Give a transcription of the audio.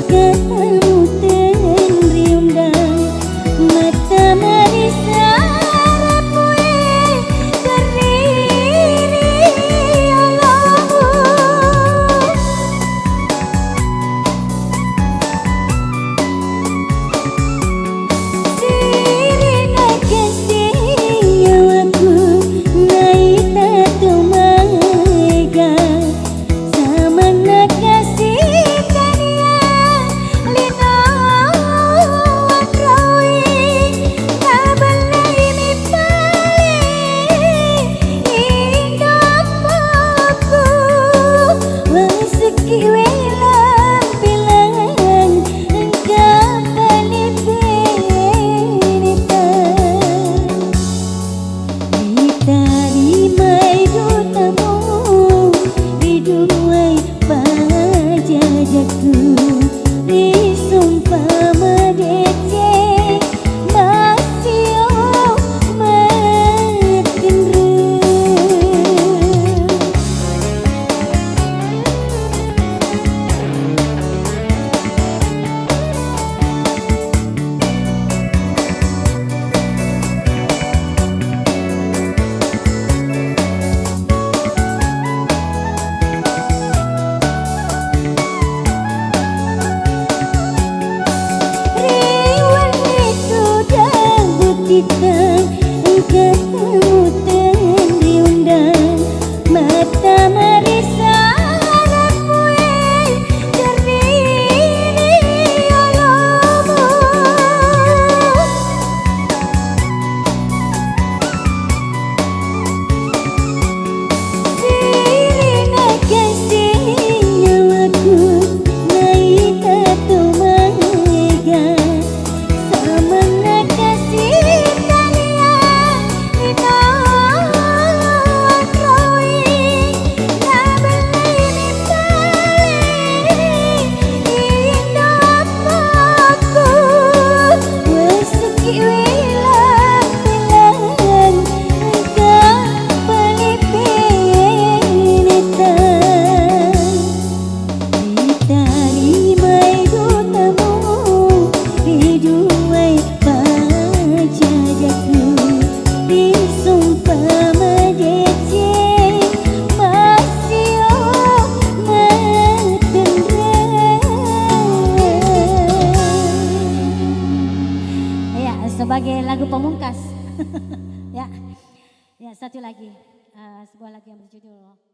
ketemu Tenri undang mata marisa rapue berdiri Allah sirina kasih nyawaku naik tatu mega sama nak kasih kania lina watrawi kabalai mi pali indam aku wasiki welang bilang engkau balik benita diterima itu tamu diduai pajajaku disumpah medece masih makenru Riwan itu dah buktikan ketemu Tenri undang mata marisa rapue berdiri Allahmu sirina kasih nyawaku naik tatu mega sama nak kasih kania lina watrawi kabalai mi pali indam aku wasiki welang bilang engkau balik benita diterima itu tamu diduai pajajaku disumpah medece masih matendra. Ya, sebagai lagu pemungkas. Ya, ya satu lagi, sebuah lagu yang berjudul